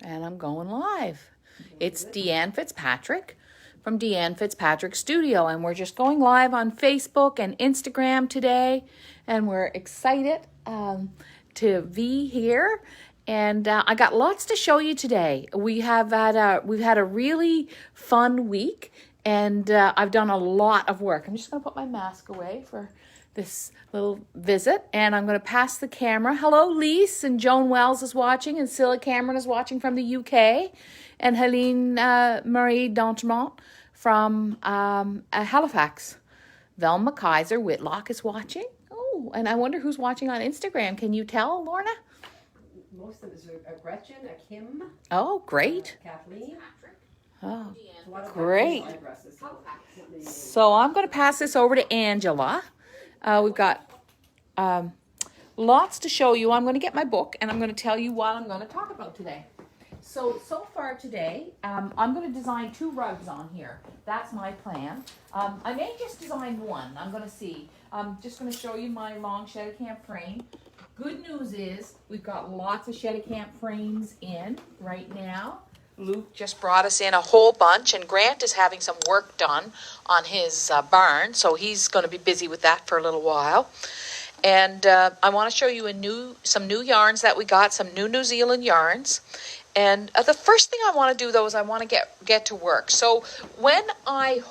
And I'm going live. It's Deanne Fitzpatrick from Deanne Fitzpatrick Studio, and we're just going live on Facebook and Instagram today, and we're excited to be here. And I got lots to show you today. We've had a really fun week, and I've done a lot of work. I'm just going to put my mask away for this little visit, and I'm going to pass the camera. Hello, Lise, and Joan Wells is watching, and Scylla Cameron is watching from the UK, and Helene Marie Dantemont from Halifax. Velma Kaiser Whitlock is watching. Oh, and I wonder who's watching on Instagram. Can you tell, Lorna? Most of us are Gretchen, a Kim. Oh, great. Kathleen. Oh, great. So I'm going to pass this over to Angela. We've got lots to show you. I'm going to get my book, and I'm going to tell you what I'm going to talk about today. So far today, I'm going to design 2 rugs on here. That's my plan. I may just design one. I'm going to see. I'm just going to show you my long Shedicamp frame. Good news is we've got lots of Shedicamp frames in right now. Luke just brought us in a whole bunch, and Grant is having some work done on his barn, so he's going to be busy with that for a little while. And I want to show you some new yarns that we got, some New Zealand yarns. And the first thing I want to do, though, is I want to get to work. So when I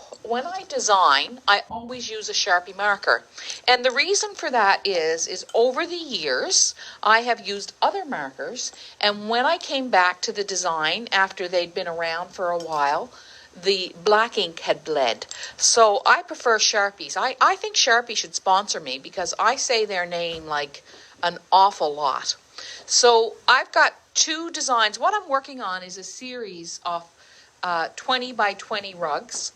design, I always use a Sharpie marker. And the reason for that is over the years, I have used other markers. And when I came back to the design, after they'd been around for a while, the black ink had bled. So I prefer Sharpies. I think Sharpie should sponsor me because I say their name like an awful lot. So I've got 2 designs. What I'm working on is a series of 20 by 20 rugs,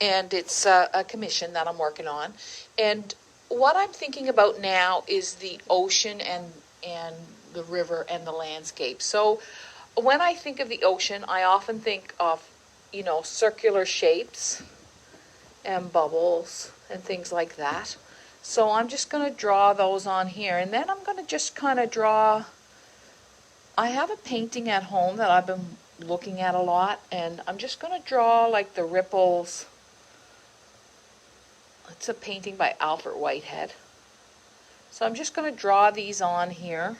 and it's a commission that I'm working on. And what I'm thinking about now is the ocean and the river and the landscape. So when I think of the ocean, I often think of, circular shapes and bubbles and things like that. So I'm just going to draw those on here, and then I'm going to just kind of draw. I have a painting at home that I've been looking at a lot, and I'm just going to draw like the ripples. It's a painting by Alfred Whitehead. So I'm just going to draw these on here.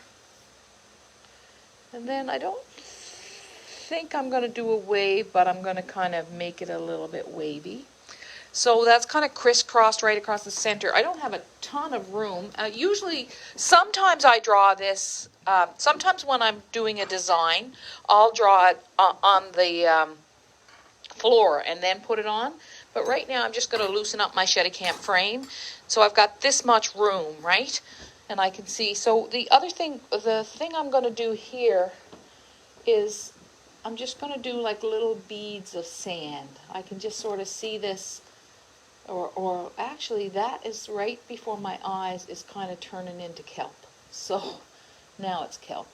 And then I don't think I'm going to do a wave, but I'm going to kind of make it a little bit wavy. So that's kind of crisscrossed right across the center. I don't have a ton of room. Sometimes I draw this. Sometimes when I'm doing a design, I'll draw it on the floor and then put it on. But right now I'm just going to loosen up my Shedicamp frame. So I've got this much room, right? And I can see. So the thing I'm going to do here is I'm just going to do like little beads of sand. I can just sort of see this. Or actually that is right before my eyes is kind of turning into kelp. So now it's kelp.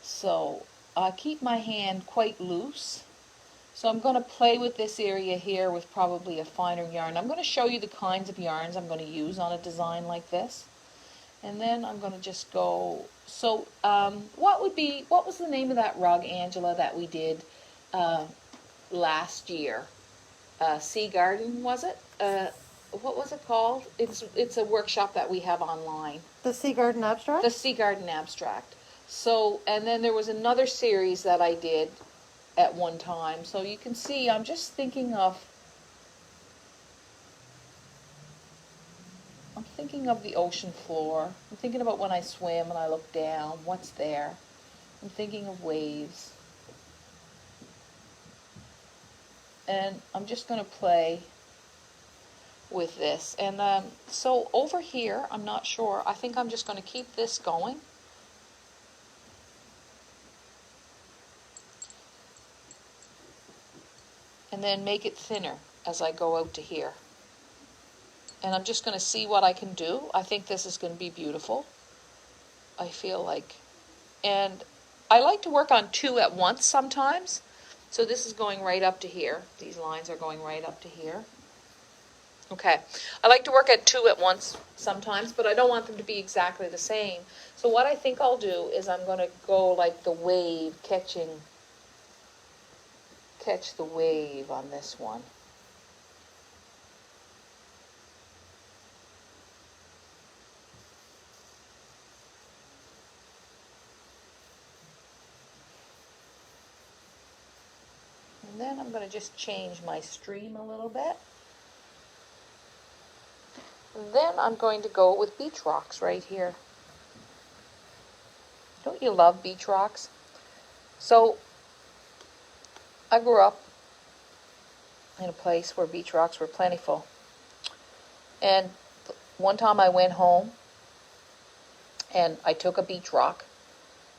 So I keep my hand quite loose. So I'm going to play with this area here with probably a finer yarn. I'm going to show you the kinds of yarns I'm going to use on a design like this. And then I'm going to just go. So what was the name of that rug, Angela, that we did last year? Sea Garden, was it? What was it called? It's a workshop that we have online. The Sea Garden Abstract? The Sea Garden Abstract. So, and then there was another series that I did at one time. So you can see I'm just thinking of the ocean floor. I'm thinking about when I swim and I look down, what's there? I'm thinking of waves. And I'm just going to play with this. And so over here, I'm not sure. I think I'm just going to keep this going. And then make it thinner as I go out to here. And I'm just going to see what I can do. I think this is going to be beautiful. I feel like. And I like to work on 2 at once sometimes. So this is going right up to here. These lines are going right up to here. Okay, I like to work at 2 at once sometimes, but I don't want them to be exactly the same. So what I think I'll do is I'm going to go like the wave, catch the wave on this one. And then I'm going to just change my stream a little bit. And then I'm going to go with beach rocks right here. Don't you love beach rocks? So I grew up in a place where beach rocks were plentiful. And one time I went home and I took a beach rock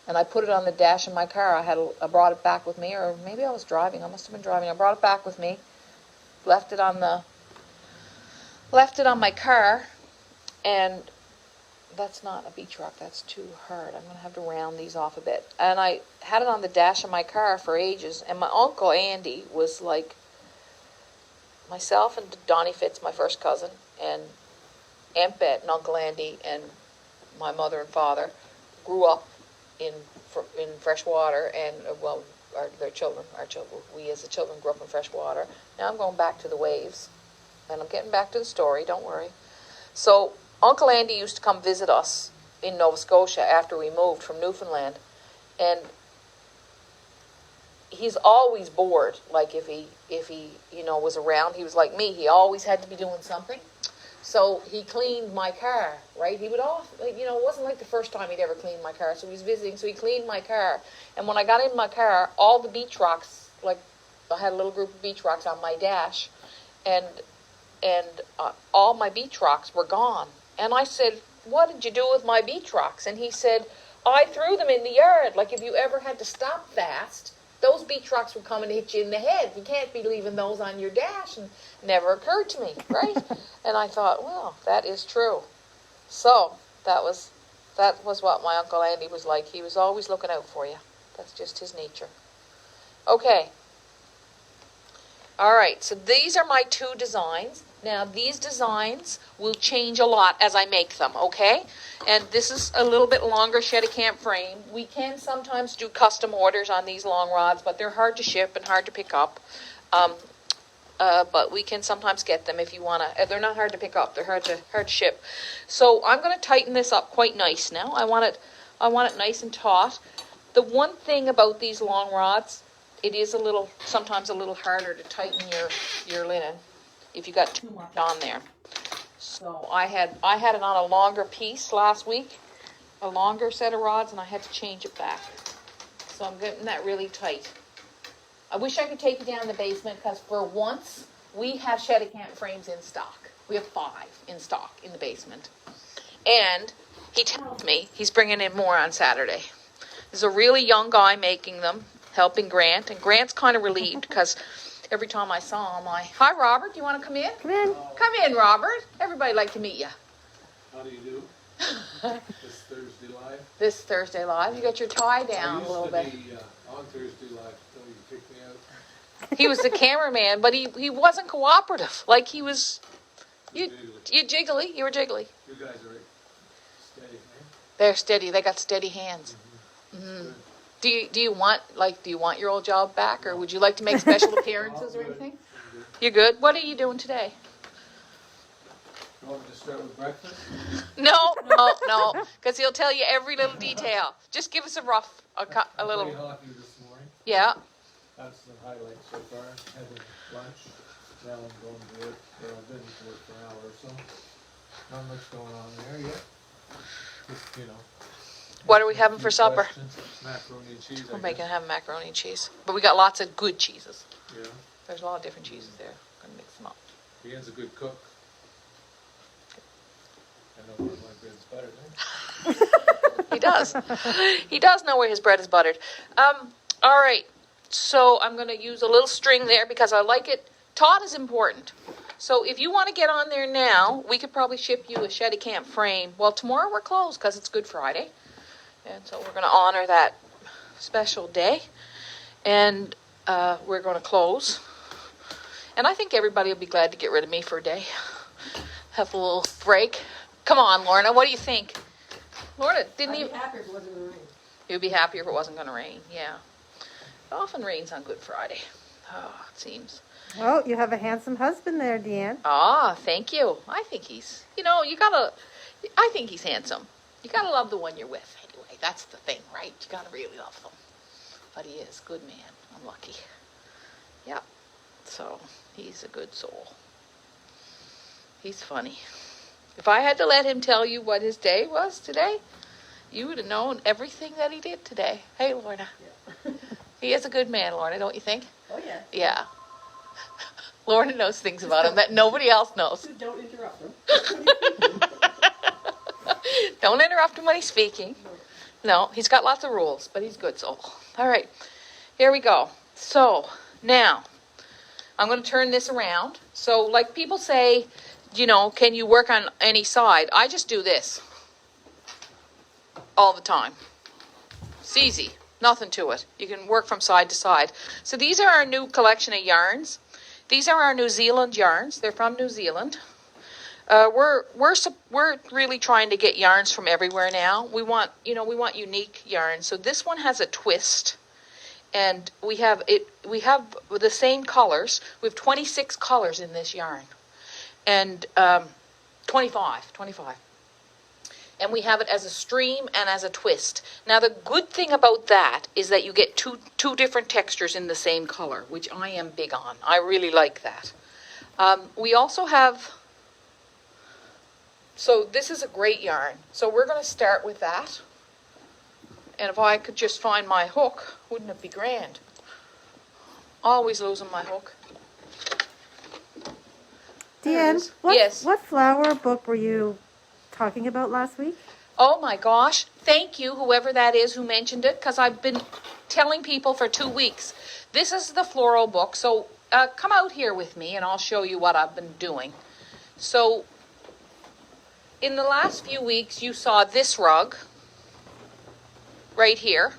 and I put it on the dash of my car. I brought it back with me, or maybe I was driving. I must have been driving. I brought it back with me, left it on my car, and that's not a beach rock. That's too hard. I'm going to have to round these off a bit. And I had it on the dash of my car for ages. And my Uncle Andy was like, myself and Donnie Fitz, my first cousin, and Aunt Bet and Uncle Andy and my mother and father grew up in freshwater, and our children, we as the children grew up in freshwater. Now I'm going back to the waves, and I'm getting back to the story. Don't worry. So Uncle Andy used to come visit us in Nova Scotia after we moved from Newfoundland, and he's always bored. Like if he was around, he was like me. He always had to be doing something. So he cleaned my car, right? He would it wasn't like the first time he'd ever cleaned my car. So he was visiting, so he cleaned my car. And when I got in my car, all the beach rocks, like I had a little group of beach rocks on my dash, and all my beach rocks were gone. And I said, "What did you do with my beach rocks?" And he said, "I threw them in the yard. Like if you ever had to stop fast, those beach rocks would come and hit you in the head. You can't be leaving those on your dash." And it never occurred to me, right? And I thought, well, that is true. So that was what my Uncle Andy was like. He was always looking out for you. That's just his nature. Okay. All right, so these are my 2 designs. Now, these designs will change a lot as I make them, okay? And this is a little bit longer Shedicamp frame. We can sometimes do custom orders on these long rods, but they're hard to ship and hard to pick up. But we can sometimes get them if you want to. They're not hard to pick up. They're hard to ship. So I'm going to tighten this up quite nice now. I want it nice and taut. The one thing about these long rods, it is sometimes a little harder to tighten your linen if you got too much on there. So I had it on a longer piece last week, a longer set of rods, and I had to change it back. So I'm getting that really tight. I wish I could take you down in the basement, because for once we have Shedicamp frames in stock. We have 5 in stock in the basement. And he tells me he's bringing in more on Saturday. There's a really young guy making them, helping Grant, and Grant's kind of relieved because every time I saw him, "Hi, Robert, do you want to come in?" Come in. Come in, Robert. Everybody'd like to meet you. How do you do? This Thursday live? This Thursday live. You got your tie down a little bit. I used to be on Thursday live until you kicked me out. He was the cameraman, but he wasn't cooperative. Like he was, you jiggly. You were jiggly. You guys are steady, eh? They're steady. They got steady hands. Mm-hmm. Do you want your old job back, or would you like to make special appearances or anything? You're good. What are you doing today? You want me to start with breakfast? No, because he'll tell you every little detail. Just give us a rough, a little. I played hockey this morning. Yeah. That's the highlight so far. Having lunch. Now I'm going to work. I've been to work for an hour or so. Not much going on there yet. Just, What are we having for supper? Macaroni and cheese. We're have macaroni and cheese, but we got lots of good cheeses. Yeah. There's a lot of different cheeses there. I'm gonna mix them up. Deanne's a good cook. I know where my bread's buttered. He does. He does know where his bread is buttered. All right. So I'm going to use a little string there because I like it. Taut is important. So if you want to get on there now, we could probably ship you a Shedicamp frame. Well, tomorrow we're closed because it's Good Friday. And so we're going to honor that special day. And we're going to close. And I think everybody will be glad to get rid of me for a day. have a little break. Come on, Lorna, what do you think? Lorna, didn't I'd you? be happier if it wasn't gonna rain. You'd be happier if it wasn't going to rain, yeah. It often rains on Good Friday. Oh, it seems. Well, you have a handsome husband there, Deanne. Ah, thank you. I think he's, I think he's handsome. You gotta love the one you're with anyway. That's the thing, right? You gotta really love them. But he is. Good man. I'm lucky. Yeah. So, he's a good soul. He's funny. If I had to let him tell you what his day was today, you would have known everything that he did today. Hey, Lorna. Yeah. He is a good man, Lorna, don't you think? Oh yeah. Yeah. Lorna knows things about him that nobody else knows. Don't interrupt him. Don't interrupt him when he's speaking. No, he's got lots of rules, but he's good soul. All right, here we go. So now I'm going to turn this around. So like people say, can you work on any side? I just do this all the time. It's easy. Nothing to it. You can work from side to side. So these are our new collection of yarns. These are our New Zealand yarns. They're from New Zealand. We're really trying to get yarns from everywhere now. We want unique yarns. So this one has a twist, and we have the same colors. We have 26 colors in this yarn, and 25. And we have it as a stream and as a twist. Now the good thing about that is that you get two different textures in the same color, which I am big on. I really like that. We also have, so this is a great yarn. So we're going to start with that. And if I could just find my hook, wouldn't it be grand? Always losing my hook. Deanne, what flower book were you talking about last week? Oh my gosh, thank you, whoever that is who mentioned it, because I've been telling people for 2 weeks. This is the Floral Book, so come out here with me and I'll show you what I've been doing. So, in the last few weeks you saw this rug, right here.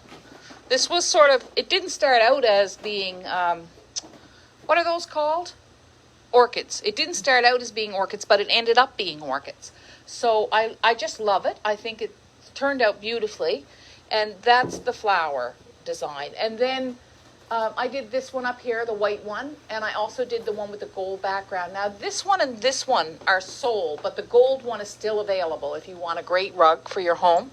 This was it didn't start out as being, what are those called? Orchids. It didn't start out as being orchids, but it ended up being orchids. So I just love it. I think it turned out beautifully. And that's the flower design. And then I did this one up here, the white one. And I also did the one with the gold background. Now this one and this one are sold, but the gold one is still available if you want a great rug for your home.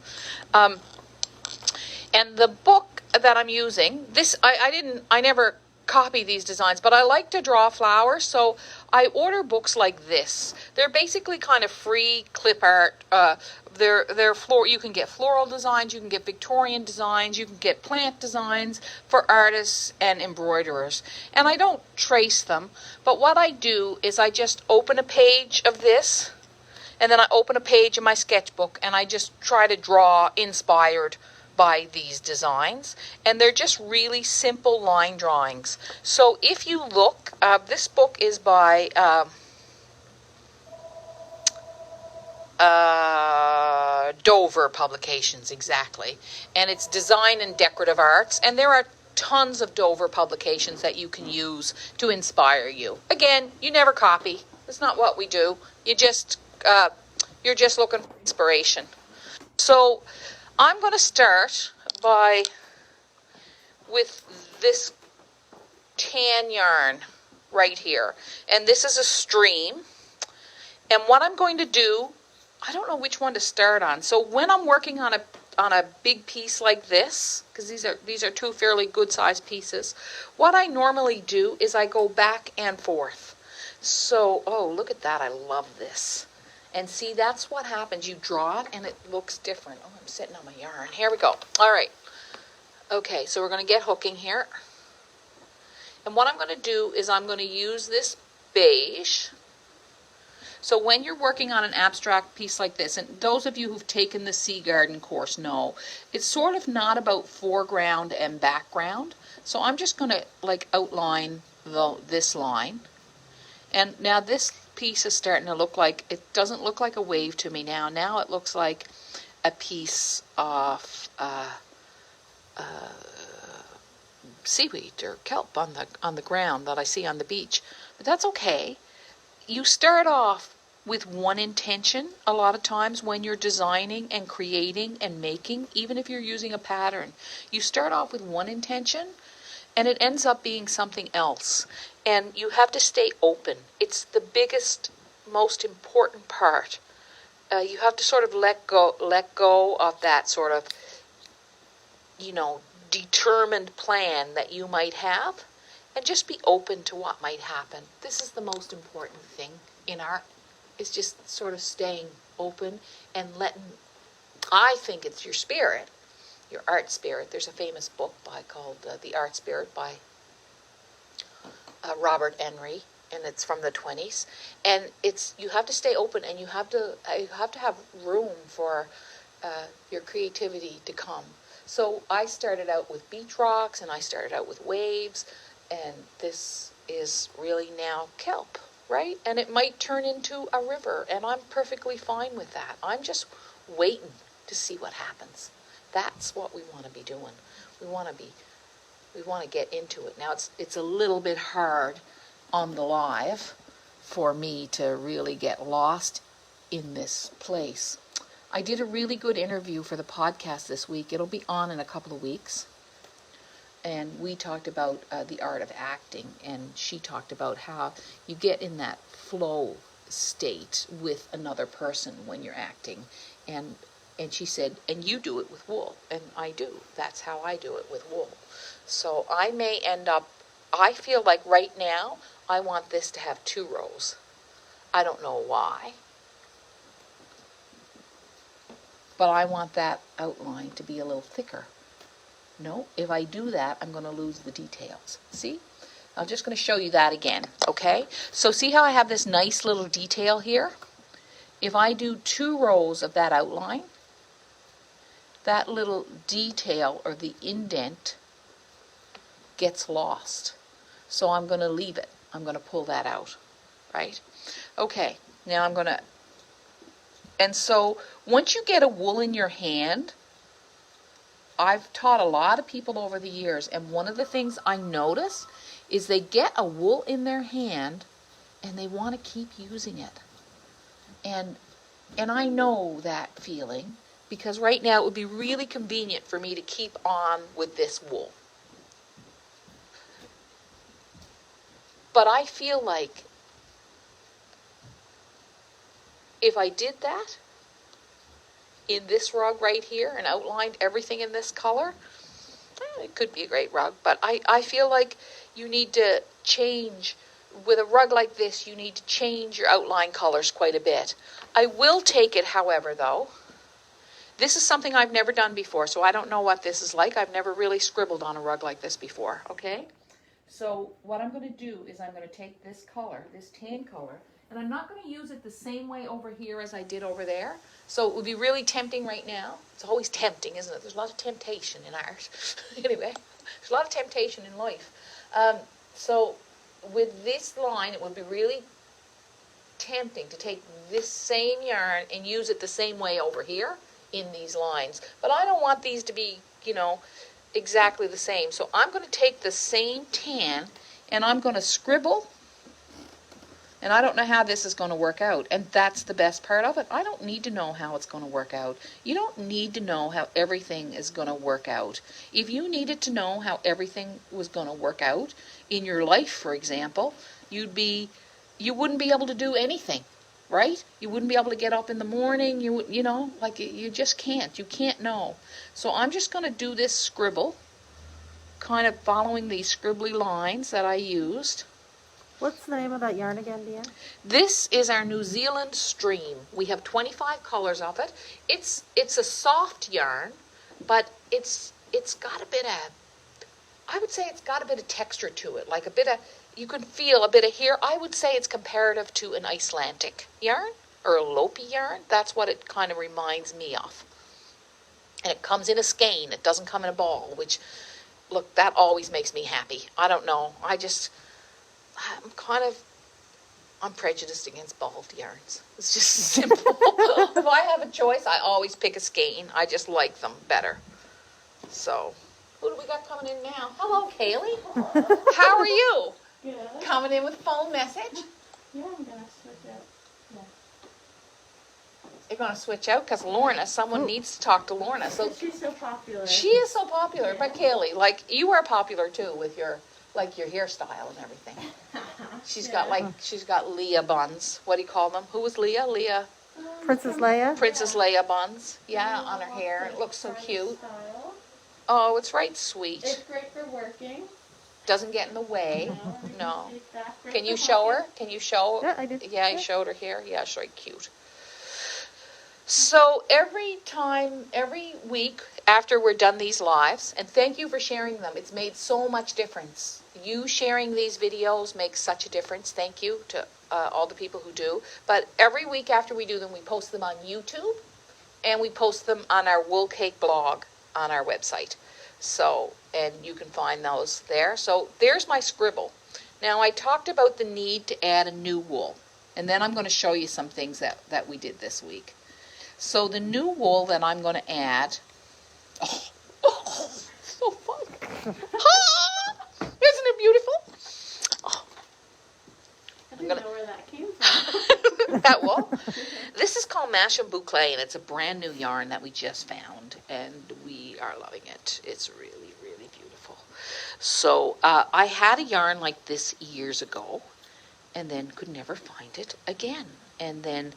And the book that I'm using, I never copy these designs, but I like to draw flowers, so I order books like this. They're basically kind of free clip art. You can get floral designs, you can get Victorian designs, you can get plant designs for artists and embroiderers. And I don't trace them, but what I do is I just open a page of this, and then I open a page of my sketchbook, and I just try to draw inspired by these designs, and they're just really simple line drawings. So if you look, this book is by Dover Publications, exactly, and it's Design and Decorative Arts, and there are tons of Dover publications that you can use to inspire you. Again, you never copy. That's not what we do. You're just looking for inspiration. So I'm going to start with this tan yarn right here. And this is a stream. And what I'm going to do, I don't know which one to start on. So when I'm working on a big piece like this, because these are two fairly good sized pieces, what I normally do is I go back and forth. So, oh, look at that. I love this. And see, that's what happens. You draw it and it looks different. Oh, I'm sitting on my yarn. Here we go. All right. Okay, so we're going to get hooking here. And what I'm going to do is I'm going to use this beige. So when you're working on an abstract piece like this, and those of you who've taken the Sea Garden course know, it's sort of not about foreground and background. So I'm just going to outline this line. And now this piece is starting to look like, it doesn't look like a wave to me now. Now it looks like a piece of seaweed or kelp on the ground that I see on the beach. But that's okay. You start off with one intention a lot of times when you're designing and creating and making, even if you're using a pattern. You start off with one intention and it ends up being something else. And you have to stay open. It's the biggest, most important part. You have to sort of let go of that sort of, determined plan that you might have, and just be open to what might happen. This is the most important thing in art. It's just sort of staying open and I think it's your spirit, your art spirit. There's a famous book called The Art Spirit by Robert Henry, and it's from the 20s. And you have to stay open, and you have to have room for your creativity to come. So I started out with beach rocks, and I started out with waves, and this is really now kelp, right? And it might turn into a river, and I'm perfectly fine with that. I'm just waiting to see what happens. That's what we want to be doing. We want to get into it. Now it's a little bit hard on the live for me to really get lost in this place. I did a really good interview for the podcast this week. It'll be on in a couple of weeks. And we talked about the art of acting, and she talked about how you get in that flow state with another person when you're acting. And she said, and you do it with wool, and I do. That's how I do it with wool. So I may end up, I feel like right now, I want this to have 2 rows. I don't know why. But I want that outline to be a little thicker. No, if I do that, I'm going to lose the details. See? I'm just going to show you that again, okay? So see how I have this nice little detail here? If I do 2 rows of that outline, that little detail or the indent gets lost. So I'm going to leave it. I'm going to pull that out, right? Okay, now I'm going to... And so once you get a wool in your hand, I've taught a lot of people over the years, and one of the things I notice is they get a wool in their hand and they want to keep using it. And I know that feeling, because right now it would be really convenient for me to keep on with this wool. But I feel like if I did that in this rug right here and outlined everything in this color, it could be a great rug, but I feel like you need to change. With a rug like this, you need to change your outline colors quite a bit. I will take it, however, though. This is something I've never done before, so I don't know what this is like. I've never really scribbled on a rug like this before, okay? So what I'm going to do is I'm going to take this color, this tan color, and I'm not going to use it the same way over here as I did over there. So it would be really tempting right now. It's always tempting, isn't it? There's a lot of temptation in art. Anyway, there's a lot of temptation in life. So with this line, it would be really tempting to take this same yarn and use it the same way over here in these lines. But I don't want these to be, exactly the same. So I'm going to take the same tan and I'm going to scribble. And I don't know how this is going to work out. And that's the best part of it. I don't need to know how it's going to work out. You don't need to know how everything is going to work out. If you needed to know how everything was going to work out in your life, for example, you wouldn't be able to do anything, right? You wouldn't be able to get up in the morning. You just can't. You can't know. So I'm just going to do this scribble, kind of following these scribbly lines that I used. What's the name of that yarn again, Deanne? This is our New Zealand Stream. We have 25 colors of it. It's a soft yarn, but it's got a bit of, I would say it's got a bit of texture to it, like a bit of, you can feel a bit of here. I would say it's comparative to an Icelandic yarn or a Lopi yarn. That's what it kind of reminds me of. And it comes in a skein. It doesn't come in a ball, which, look, that always makes me happy. I don't know. I'm prejudiced against balled yarns. It's just simple. If I have a choice, I always pick a skein. I just like them better. So, who do we got coming in now? Hello, Kaylee. How are you? Good. Coming in with phone message? Yeah, I'm gonna switch out. Yeah. You're going to switch out because Lorna, someone needs to talk to Lorna. So She's so popular. she is so popular. But Kaylee, like you are popular too with your your hairstyle and everything. She's got Leah buns. What do you call them? Who was Leah? Leah. Princess Leia? Princess Leia buns. Yeah, on her hair. It looks so cute. Style. Oh, it's right sweet. It's great for working. Doesn't get in the way. No. It's that great Can you for show her? walking. Can you show? Yeah, I did. Yeah, I showed her here. Yeah, she's right cute. So every week after we're done these lives, and thank you for sharing them. It's made so much difference. You sharing these videos makes such a difference. Thank you to all the people who do. But every week after we do them, we post them on YouTube, and we post them on our Wool Cake blog on our website. So, and you can find those there. So there's my scribble. Now I talked about the need to add a new wool, and then I'm going to show you some things that we did this week. So the new wool that I'm going to add, so fun. Isn't it beautiful? I didn't know where that came from. That wool? This is called Mash and Boucle, and it's a brand new yarn that we just found, and we are loving it. It's really, really beautiful. So I had a yarn like this years ago, and then could never find it again. And then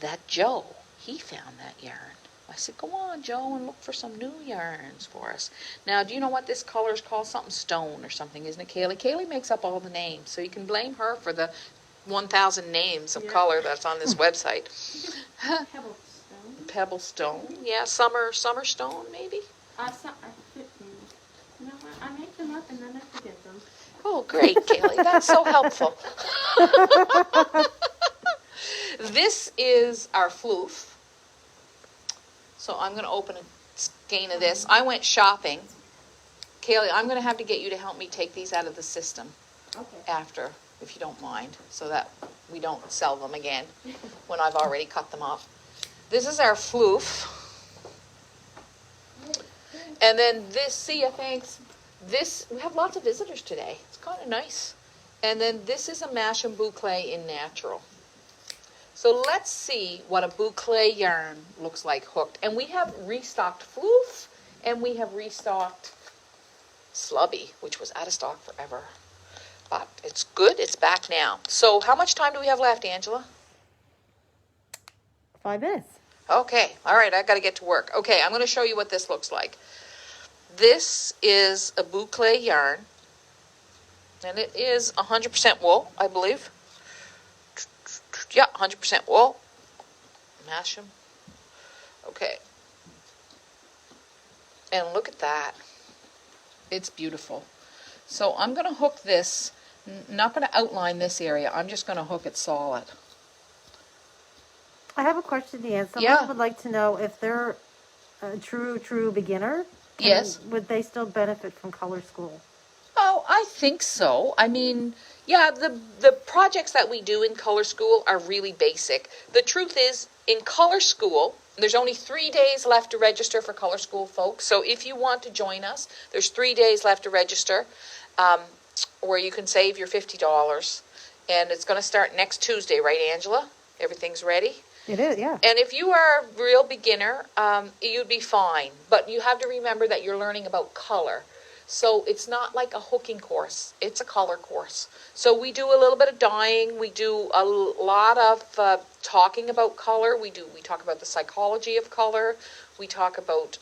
that Joe, he found that yarn. I said, go on, Joe, and look for some new yarns for us. Now, do you know what this color is called? Something stone or something, isn't it, Kaylee? Kaylee makes up all the names, so you can blame her for the 1,000 names of color that's on this website. Pebble stone. Pebble stone, yeah, summer stone, maybe? You know what? I make them up and then I forget them. Oh, great, Kaylee. That's so helpful. This is our floof. So I'm going to open a skein of this. I went shopping. Kaylee, I'm going to have to get you to help me take these out of the system after, if you don't mind, so that we don't sell them again when I've already cut them up. This is our floof. And then this, see ya, thanks. This, we have lots of visitors today. It's kind of nice. And then this is a Mash and Boucle in natural. So let's see what a boucle yarn looks like hooked. And we have restocked floof, and we have restocked slubby, which was out of stock forever. But it's good, it's back now. So how much time do we have left, Angela? 5 minutes. Okay, all right, I got to get to work. Okay, I'm going to show you what this looks like. This is a boucle yarn, and it is 100% wool, I believe. Yeah, 100% wool. Mash them. Okay. And look at that. It's beautiful. So I'm going to hook this, not going to outline this area, I'm just going to hook it solid. I have a question, Deanne. Someone would like to know if they're a true beginner. Yes. Would they still benefit from color school? Oh, I think so. I mean, yeah, the projects that we do in color school are really basic. The truth is, in color school, there's only 3 days left to register for color school, folks. So if you want to join us, there's 3 days left to register, where you can save your $50. And it's going to start next Tuesday, right, Angela? Everything's ready? It is, yeah. And if you are a real beginner, you'd be fine. But you have to remember that you're learning about color. So it's not like a hooking course. It's a color course. So we do a little bit of dyeing. We do a lot of talking about color. We talk about the psychology of color. We talk about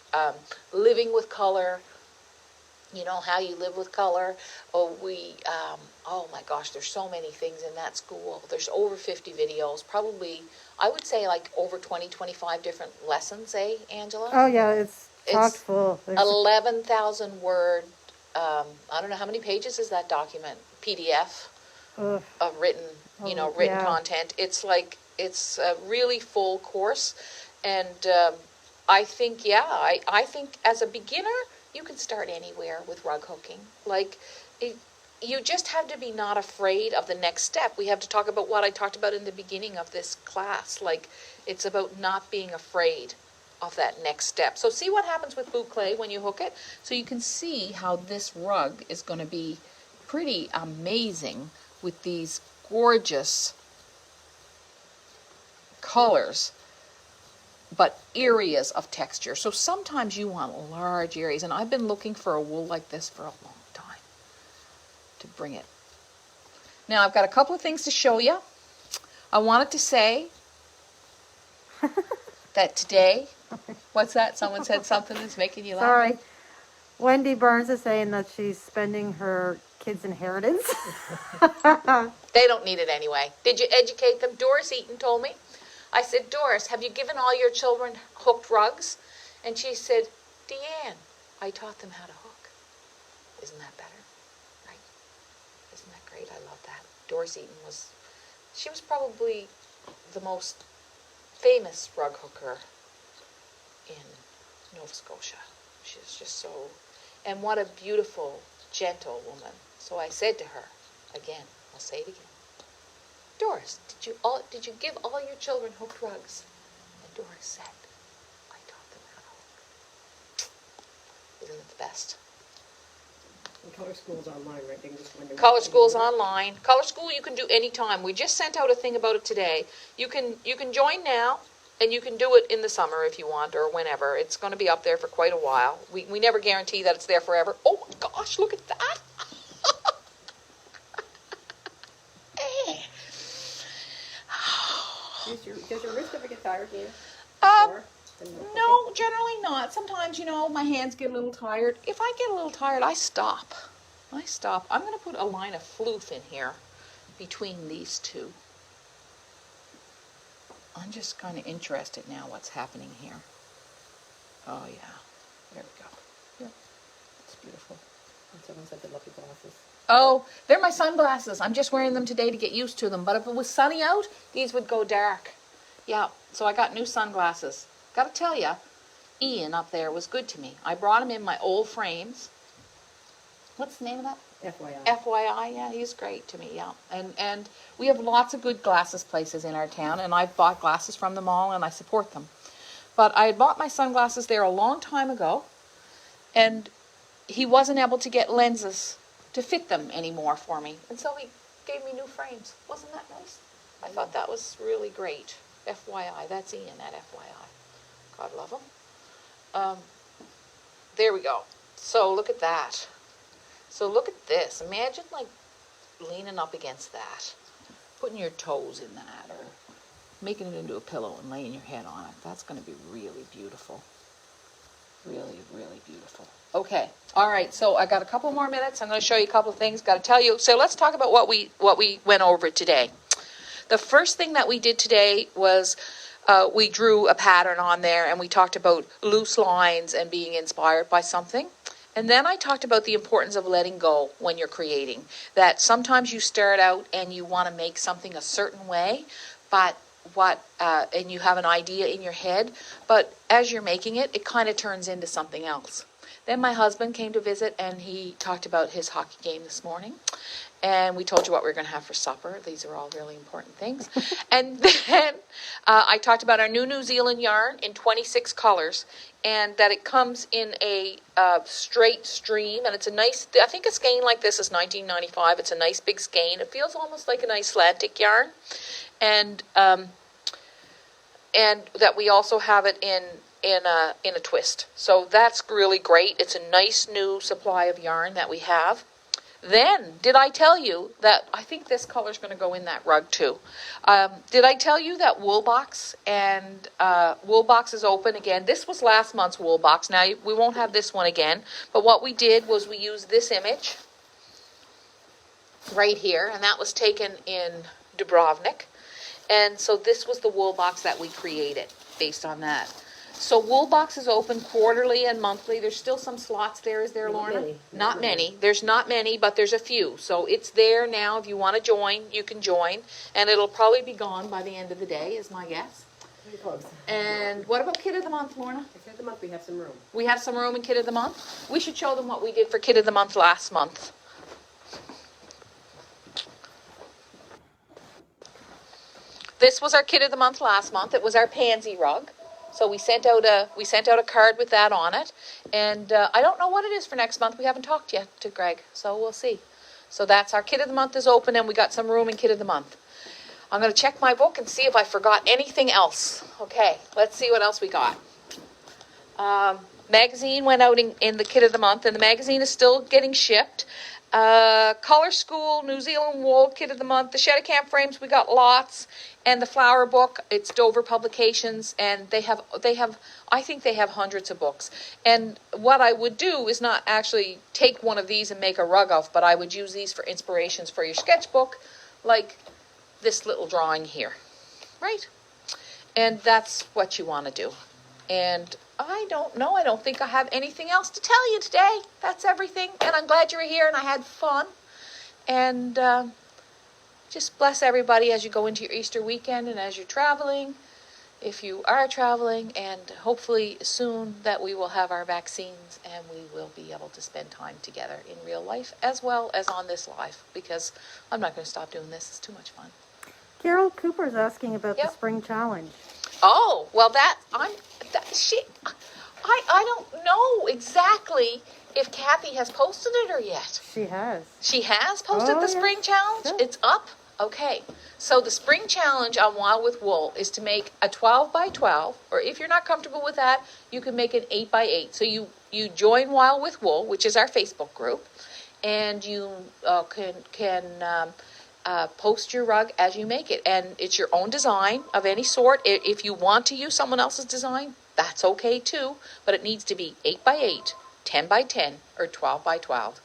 living with color. You know, how you live with color. Oh my gosh, there's so many things in that school. There's over 50 videos, probably, I would say like over 20, 25 different lessons, Angela? Oh, yeah, it's chock full. 11,000 word, I don't know, how many pages is that document? PDF of written, content. It's like, it's a really full course. And I think, I think as a beginner, you can start anywhere with rug hooking. Like, you just have to be not afraid of the next step. We have to talk about what I talked about in the beginning of this class. Like, it's about not being afraid of that next step. So see what happens with boucle when you hook it. So you can see how this rug is going to be pretty amazing with these gorgeous colors. but areas of texture. So sometimes you want large areas, and I've been looking for a wool like this for a long time to bring it. Now I've got a couple of things to show you. I wanted to say that today, what's that? Someone said something that's making you laugh. Sorry. Wendy Burns is saying that she's spending her kids' inheritance. They don't need it anyway. Did you educate them? Doris Eaton told me. I said, Doris, have you given all your children hooked rugs? And she said, Deanne, I taught them how to hook. Isn't that better? Right? Isn't that great? I love that. Doris Eaton she was probably the most famous rug hooker in Nova Scotia. She's just so, and what a beautiful, gentle woman. So I said to her, again, I'll say it again, Doris, did you give all your children hooked rugs? And Doris said, I taught them how to hook. Isn't it the best? And Color School's online, right? They can just wonder. Color School's online. Color School you can do anytime. We just sent out a thing about it today. You can join now, and you can do it in the summer if you want, or whenever. It's going to be up there for quite a while. We never guarantee that it's there forever. Oh my gosh, look at that. Does your wrist ever get tired, Deanne? No, generally not. Sometimes, my hands get a little tired. If I get a little tired, I stop. I'm going to put a line of floof in here between these two. I'm just kind of interested now what's happening here. Oh, yeah. There we go. Yeah. It's beautiful. And someone said they love your glasses. Oh, they're my sunglasses. I'm just wearing them today to get used to them. But if it was sunny out, these would go dark. Yeah, so I got new sunglasses. Got to tell you, Ian up there was good to me. I brought him in my old frames. What's the name of that? FYI. FYI, yeah, he's great to me, yeah. And we have lots of good glasses places in our town, and I've bought glasses from them all, and I support them. But I had bought my sunglasses there a long time ago, and he wasn't able to get lenses to fit them anymore for me. And so he gave me new frames. Wasn't that nice? I thought that was really great. FYI, that's Ian at FYI. God love him. There we go. So look at that. So look at this. Imagine like leaning up against that, putting your toes in that, or making it into a pillow and laying your head on it. That's going to be really beautiful. Really, really beautiful. Okay. All right. So I got a couple more minutes. I'm going to show you a couple of things. Got to tell you. So let's talk about what we went over today. The first thing that we did today was we drew a pattern on there, and we talked about loose lines and being inspired by something. And then I talked about the importance of letting go when you're creating. That sometimes you start out and you want to make something a certain way, but and you have an idea in your head, but as you're making it, it kind of turns into something else. Then my husband came to visit, and he talked about his hockey game this morning. And we told you what we were going to have for supper. These are all really important things. And then I talked about our New Zealand yarn in 26 colors, and that it comes in a straight stream, and it's a nice, I think a skein like this is $19.95. It's a nice big skein. It feels almost like an Icelandic yarn. And that we also have it in a twist. So that's really great. It's a nice new supply of yarn that we have. Then, did I tell you that, I think this color's going to go in that rug too. Did I tell you that Woolbox and Woolbox is open again? This was last month's Woolbox. Now, we won't have this one again. But what we did was we used this image right here, and that was taken in Dubrovnik. And so this was the Woolbox that we created based on that. So Woolbox is open quarterly and monthly. There's still some slots there, is there, Lorna? Not many. There's not many, but there's a few. So it's there now. If you want to join, you can join. And it'll probably be gone by the end of the day, is my guess. Pretty close. And what about Kid of the Month, Lorna? Kid of the Month, we have some room. We have some room in Kid of the Month? We should show them what we did for Kid of the Month last month. This was our Kid of the Month last month. It was our pansy rug. So we sent out a card with that on it, and I don't know what it is for next month. We haven't talked yet to Greg, so we'll see. So that's our Kid of the Month is open, and we got some room in Kid of the Month. I'm going to check my book and see if I forgot anything else. Okay, let's see what else we got. Magazine went out in the Kid of the Month, and the magazine is still getting shipped. Color School, New Zealand Wool, Kid of the Month. The Shed Camp frames, we got lots. And the Flower Book, it's Dover Publications, and they have, I think they have hundreds of books. And what I would do is not actually take one of these and make a rug of, but I would use these for inspirations for your sketchbook, like this little drawing here, right? And that's what you want to do. And I don't know, I don't think I have anything else to tell you today. That's everything, and I'm glad you were here and I had fun. And just bless everybody as you go into your Easter weekend and as you're traveling, if you are traveling, and hopefully soon that we will have our vaccines and we will be able to spend time together in real life as well as on this live, because I'm not going to stop doing this. It's too much fun. Carol Cooper's asking about the Yep. spring challenge. Oh, well, I don't know exactly if Kathy has posted it or yet. She has. She has posted the yeah. spring challenge? Sure. It's up? Okay. So the spring challenge on Wild with Wool is to make a 12 by 12, or if you're not comfortable with that, you can make an 8 by 8. So you join Wild with Wool, which is our Facebook group, and you can post your rug as you make it. And it's your own design of any sort. If you want to use someone else's design, that's okay too, but it needs to be 8 by 8, 10 by 10, or 12 by 12.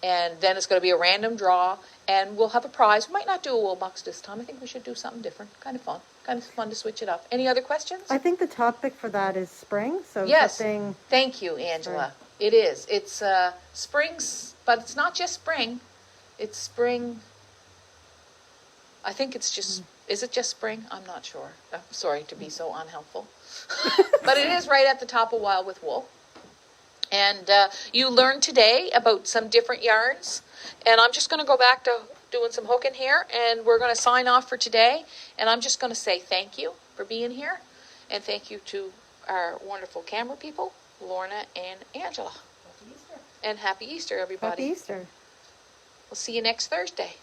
And then it's going to be a random draw, and we'll have a prize. We might not do a wool box this time. I think we should do something different. Kind of fun to switch it up. Any other questions? I think the topic for that is spring. So Yes. something. Thank you, Angela. It is. It's spring's, but it's not just spring. It's spring. I think it's just, is it just spring? I'm not sure. I'm sorry to be so unhelpful. But it is right at the top of Wild with Wool. And you learned today about some different yarns. And I'm just going to go back to doing some hooking here. And we're going to sign off for today. And I'm just going to say thank you for being here. And thank you to our wonderful camera people, Lorna and Angela. Happy Easter. And happy Easter, everybody. Happy Easter. We'll see you next Thursday.